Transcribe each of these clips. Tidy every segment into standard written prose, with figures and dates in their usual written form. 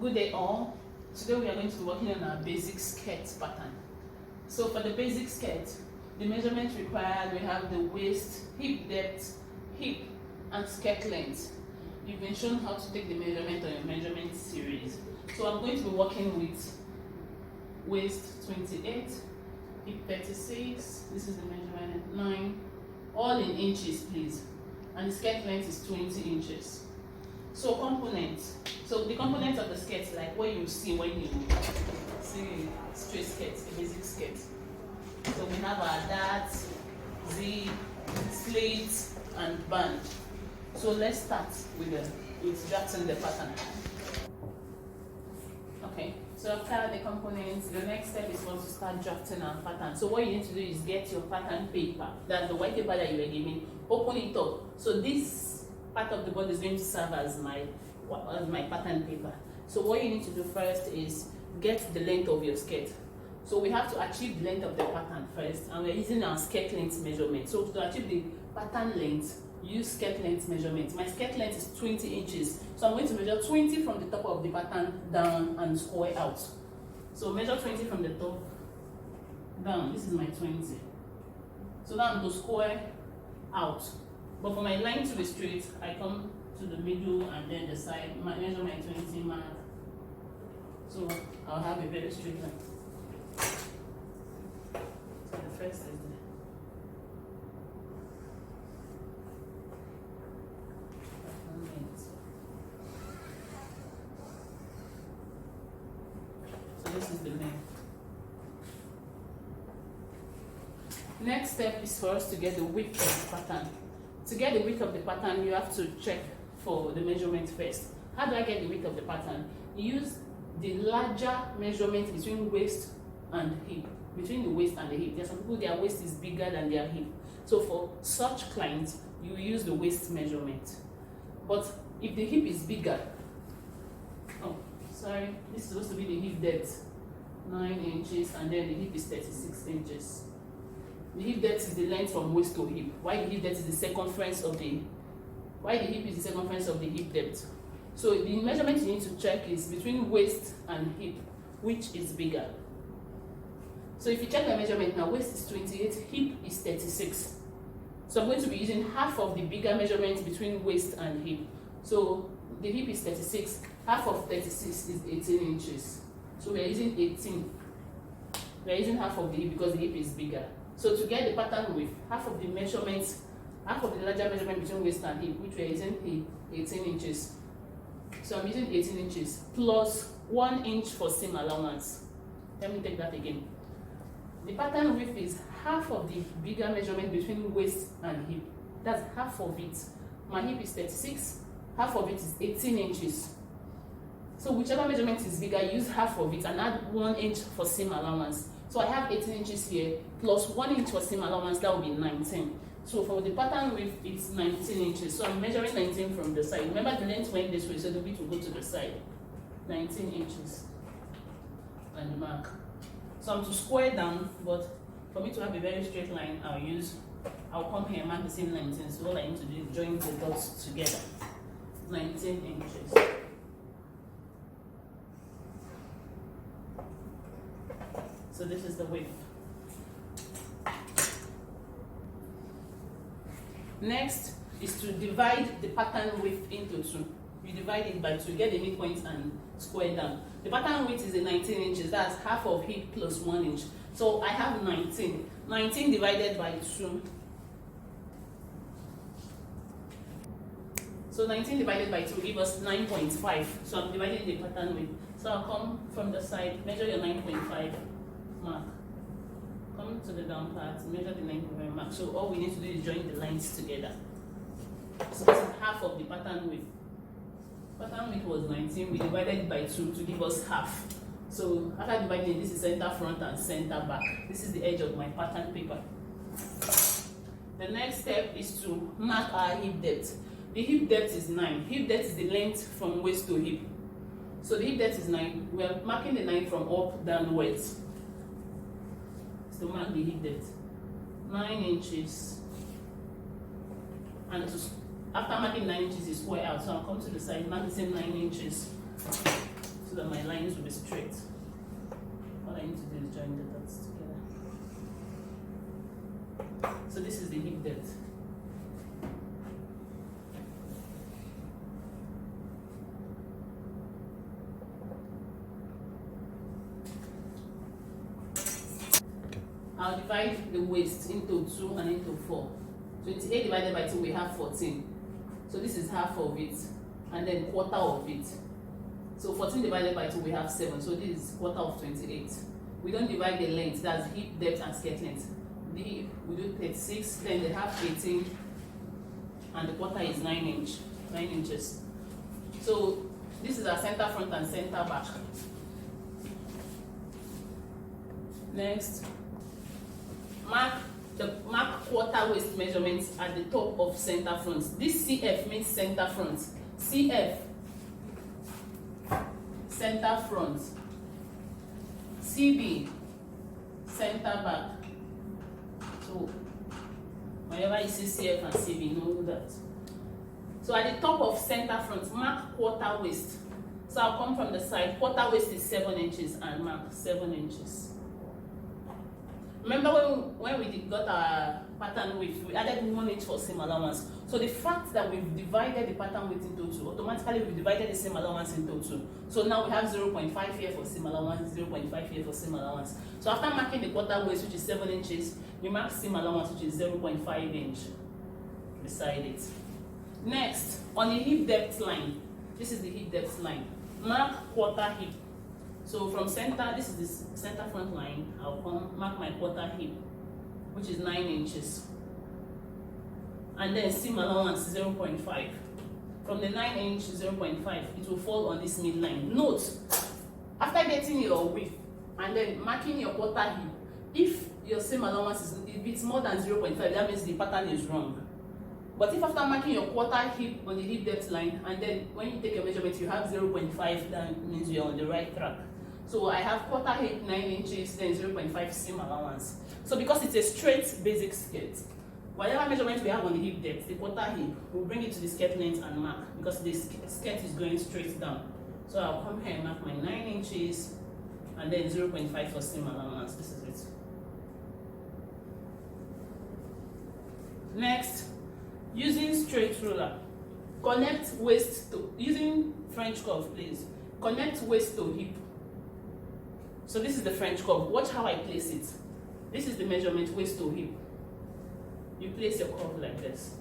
Good day all. Today we are going to be working on our basic skirt pattern. So for the basic skirt, the measurements required, we have the waist, hip depth, hip and skirt length. You've been shown how to take the measurement on your measurement series. So I'm going to be working with waist 28, hip 36, this is the measurement 9, all in inches please, and the skirt length is 20 inches. So components. So the components of the skirt, like what you see when you see straight skirt, a basic skirt. So we have our dart, zip, slit, and band. So let's start with drafting the pattern. Okay, so after the components, the next step is for us to start drafting our pattern. So what you need to do is get your pattern paper, that's the white paper that you were given, open it up. So this part of the board is going to serve as my pattern paper. So what you need to do first is get the length of your skirt. So we have to achieve the length of the pattern first, and we're using our skirt length measurement. So to achieve the pattern length, use skirt length measurement. My skirt length is 20 inches. So I'm going to measure 20 from the top of the pattern down and square out. So measure 20 from the top down. This is my 20. So now I'm going to square out. But for my line to be straight, I come to the middle and then the side, measure my 20 mark. So I'll have a very straight line. So the first is there. So this is the length. Next step is for us to get the width of the pattern. To get the width of the pattern, you have to check for the measurement first. How do I get the width of the pattern? Use the larger measurement between waist and hip. Between the waist and the hip. There are some people, their waist is bigger than their hip. So for such clients, you use the waist measurement. But if the hip is bigger, this is supposed to be the hip depth, 9 inches, and then the hip is 36 inches. The hip depth is the length from waist to hip. Why the hip depth is the circumference of the hip is the circumference of the hip depth. So the measurement you need to check is between waist and hip, which is bigger. So if you check my measurement now, waist is 28, hip is 36. So I'm going to be using half of the bigger measurement between waist and hip. So the hip is 36, half of 36 is 18 inches. So we're using 18. We're using half of the hip because the hip is bigger. So to get the pattern width, half of the larger measurement between waist and hip, which we are using 18 inches. So I'm using 18 inches plus 1 inch for seam allowance. Let me take that again. The pattern width is half of the bigger measurement between waist and hip. That's half of it. My hip is 36, half of it is 18 inches. So whichever measurement is bigger, use half of it and add 1 inch for seam allowance. So I have 18 inches here, plus 1 inch for seam allowance, that will be 19. So for the pattern width, it's 19 inches. So I'm measuring 19 from the side. Remember the length went this way, so the width will go to the side. 19 inches. And mark. So I'm to square down, but for me to have a very straight line, I'll come here and mark the same 19. So all I need to do is join the dots together. 19 inches. So this is the width. Next is to divide the pattern width into 2. You divide it by 2, get the midpoint and square down. The pattern width is 19 inches, that's half of hip plus 1 inch. So I have 19. 19 divided by 2. So 19 divided by 2 give us 9.5. So I'm dividing the pattern width. So I'll come from the side, measure your 9.5 mark. Come to the down part, measure the 9.5 mark. So all we need to do is join the lines together. So this is half of the pattern width. Pattern width was 19, we divided it by 2 to give us half. So after dividing, this is center front and center back. This is the edge of my pattern paper. The next step is to mark our hip depth. The hip depth is 9. Hip depth is the length from waist to hip. So the hip depth is 9. We are marking the 9 from up downwards. To mark the hip depth, 9 inches, and after marking 9 inches, you square out. So I'll come to the side, mark the same 9 inches. So that my lines will be straight. All I need to do is join the dots together. So this is the hip depth. I'll divide the waist into 2 and into 4. 28 divided by 2, we have 14. So this is half of it, and then quarter of it. So 14 divided by 2, we have 7. So this is quarter of 28. We don't divide the length, that's hip depth and skirt length. The hip, we do 36, then the half 18, and the quarter is 9 inches. So this is our center front and center back. Next, mark quarter waist measurements at the top of center front. This CF means center front. CF, center front. CB, center back. So whenever you see CF and CB, know that. So at the top of center front, mark quarter waist. So I'll come from the side. Quarter waist is 7 inches and mark 7 inches. Remember when we got our pattern width, we added 1 inch for seam allowance. So the fact that we've divided the pattern width into 2, automatically we've divided the seam allowance into 2. So now we have 0.5 here for seam allowance, 0.5 here for seam allowance. So after marking the quarter waist, which is 7 inches, we mark seam allowance, which is 0.5 inch beside it. Next, on the hip depth line, this is the hip depth line. Mark quarter hip. So from center, this is the center front line, I'll come mark my quarter hip, which is 9 inches. And then seam allowance 0.5. From the 9 inch 0.5, it will fall on this midline. Note, after getting your width and then marking your quarter hip, if your seam allowance is, if it's more than 0.5, that means the pattern is wrong. But if after marking your quarter hip on the hip depth line, and then when you take your measurement, you have 0.5, that means you're on the right track. So I have quarter hip 9 inches, then 0.5 seam allowance. So because it's a straight basic skirt, whatever measurement we have on the hip depth, the quarter hip, we'll bring it to the skirt length and mark, because the skirt is going straight down. So I'll come here and mark my 9 inches, and then 0.5 for seam allowance. This is it. Next, using straight ruler, connect waist to, using French curve, please. Connect waist to hip. So this is the French curve. Watch how I place it. This is the measurement waist to hip. You place your curve like this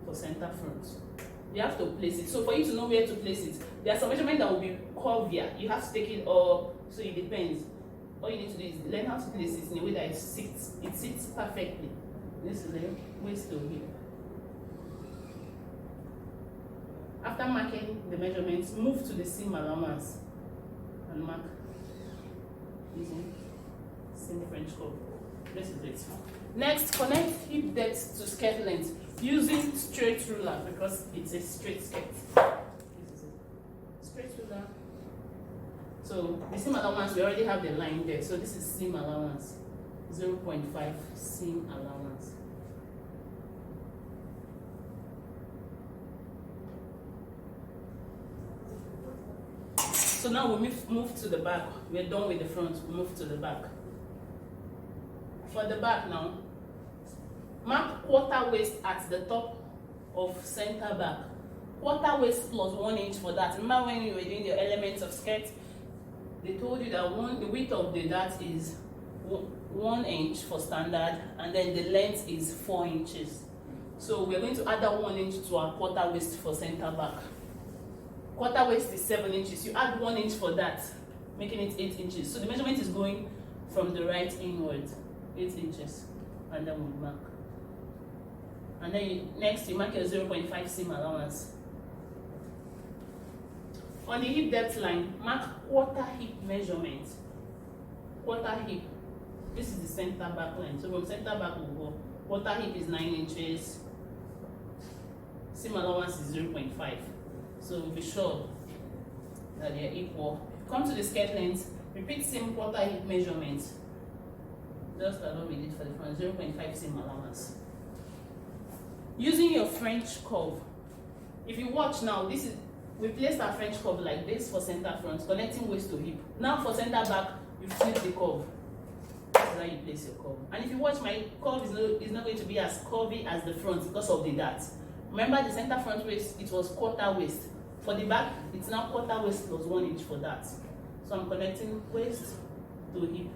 for center front. You have to place it. So for you to know where to place it, there are some measurements that will be curvier. You have to take it, or so it depends. All you need to do is learn how to place it in a way that it sits perfectly. This is the waist to hip. After marking the measurements, move to the seam allowance and mark using same French curve. This is it. Next, connect hip depth to skirt length using straight ruler, because it's a straight skirt. This is it. Straight ruler. So the seam allowance, we already have the line there. So this is seam allowance, 0.5 seam allowance. So now we move to the back. We're done with the front, we move to the back. For the back now, mark quarter waist at the top of center back. Quarter waist plus 1 inch for that. Remember when you were doing the elements of skirt, they told you that the width of the dart is 1 inch for standard, and then the length is 4 inches. So we're going to add that 1 inch to our quarter waist for center back. Quarter waist is 7 inches. You add 1 inch for that, making it 8 inches. So the measurement is going from the right inward, 8 inches, and then we'll mark. And then next you mark your 0.5 seam allowance. On the hip depth line, mark quarter hip measurement. Quarter hip. This is the center back line. So from center back we'll go. Quarter hip is 9 inches. Seam allowance is 0.5. So be sure that they are equal. Come to the skirt length, repeat same quarter hip measurement. Just as what we did for the front, 0.5 seam allowance. Using your French curve, if you watch now, this is We placed our French curve like this for center front, connecting waist to hip. Now for center back, you flip the curve. That's how you place your curve. And if you watch, my curve is not going to be as curvy as the front because of the dart. Remember the center front waist, it was quarter waist. For the back, it's now quarter waist plus 1 inch for that. So I'm connecting waist to hip.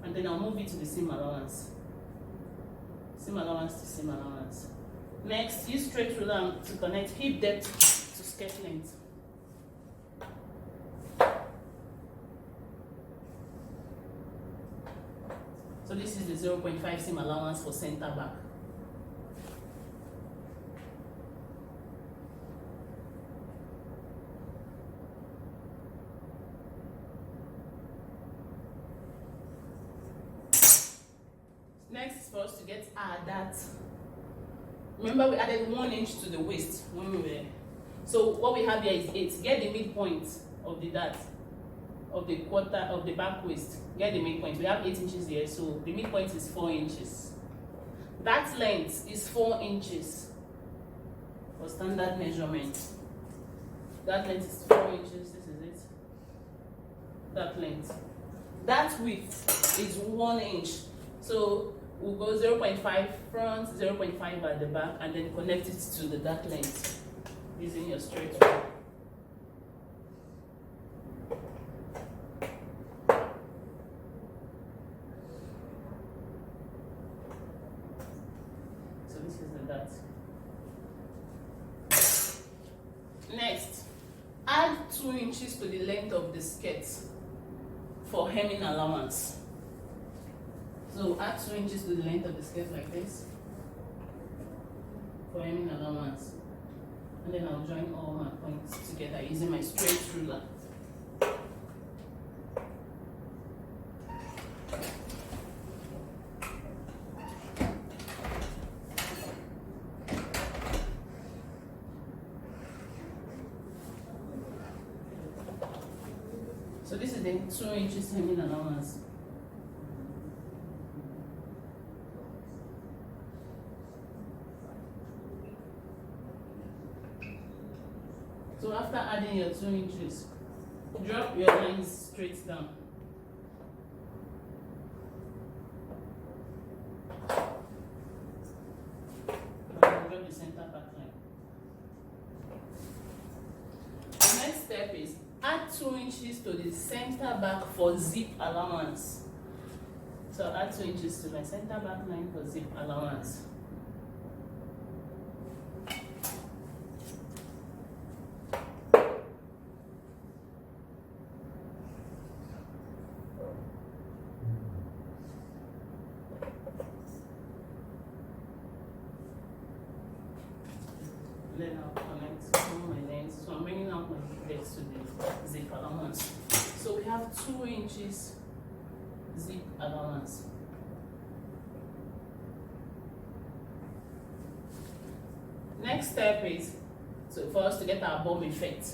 And then I'll move it to the seam allowance. Seam allowance to seam allowance. Next, use straight ruler to connect hip depth to skirt length. So this is the 0.5 seam allowance for center back. Next is for us to get our dart. Remember we added 1 inch to the waist when we were. So what we have here is 8. Get the midpoint of the dart, of the quarter of the back waist. Get the midpoint. We have 8 inches here, so the midpoint is 4 inches. That length is 4 inches for standard measurement. That length is 4 inches. This is it. That length. That width is 1 inch. So we'll go 0.5 front, 0.5 at the back, and then connect it to the dart length using your straight ruler. So this is the dart. Next, add 2 inches to the length of the skirt for hemming allowance. So add 2 inches to the length of the skirt like this for hemming allowance. And then I'll join all my points together using my straight ruler. So this is the 2 inches hemming allowance. So after adding your 2 inches, drop your lines straight down. And drop the center back line. The next step is add 2 inches to the center back for zip allowance. So add 2 inches to my center back line for zip allowance. Then I'll connect all my lengths. So I'm bringing out my legs to the zip allowance. So we have 2 inches zip allowance. Next step is for us to get our bum effect.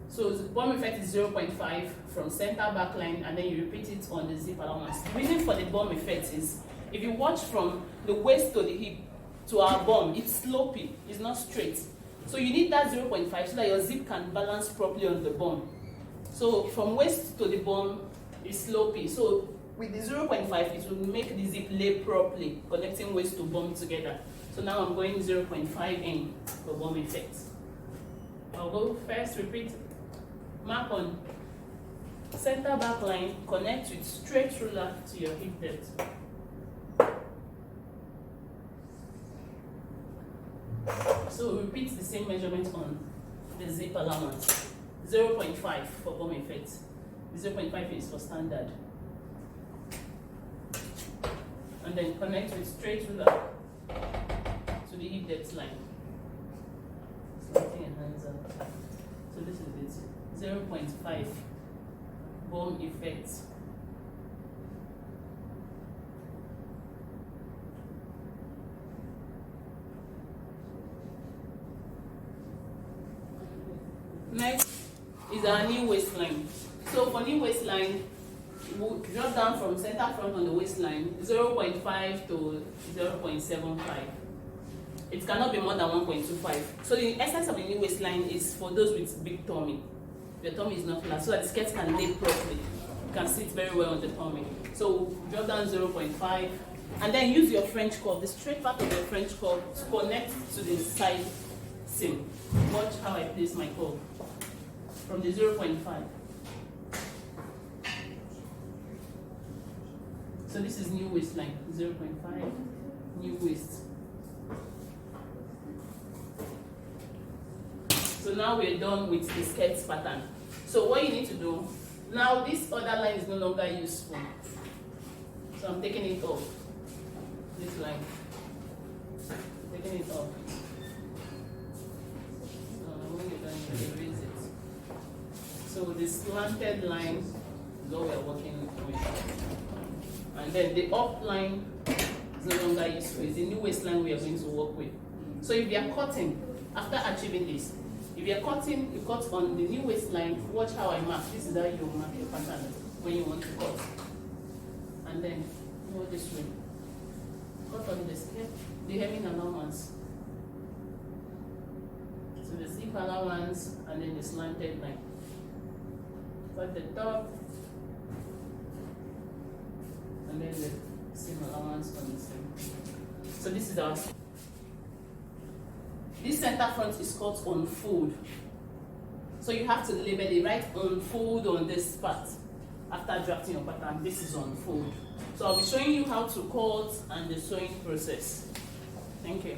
So the bum effect is 0.5 from center back line, and then you repeat it on the zip allowance. The reason for the bum effect is if you watch from the waist to the hip to our bum, it's slopey, it's not straight. So you need that 0.5 so that your zip can balance properly on the bum. So from waist to the bum is slopey. So with the 0.5, it will make the zip lay properly, connecting waist to bum together. So now I'm going 0.5 in for bum effect. I'll go first, repeat, mark on center back line, connect with straight ruler to your hip depth. So repeat the same measurement on the zip allowance. 0.5 for bum effect. 0.5 is for standard. And then connect with straight ruler to the hip depth line. So putting your hands up. So this is it. 0.5 bum effect. Next is our new waistline. So for new waistline, we'll drop down from center front on the waistline 0.5 to 0.75. it cannot be more than 1.25. So the essence of the new waistline is for those with big tummy. Your tummy is not flat, so that the skirt can lay properly. You can sit very well on the tummy. So drop down 0.5, and then use your French curve, the straight part of the French curve, to connect to the side seam. Watch how I place my curve from the 0.5. So this is new waistline, 0.5, new waist. So now we're done with the skirt pattern. So what you need to do, now this other line is no longer useful. So I'm taking it off, this line, taking it off. So when you're done, you erase it. So the slanted line is what we're working with. And then the up line is no longer useful. It's the new waistline we are going to work with. So if you are cutting, after achieving this, if you are cutting, you cut on the new waistline. Watch how I mark. This is how you mark your pattern when you want to cut. And then go this way. Cut on the skirt, the hemming allowance. So the zip allowance and then the slanted line. Cut the top. And then the seam allowance on the seam. So this is our. This center front is cut on fold. So you have to label it right on fold on this part. After drafting your pattern, this is on fold. So I'll be showing you how to cut and the sewing process. Thank you.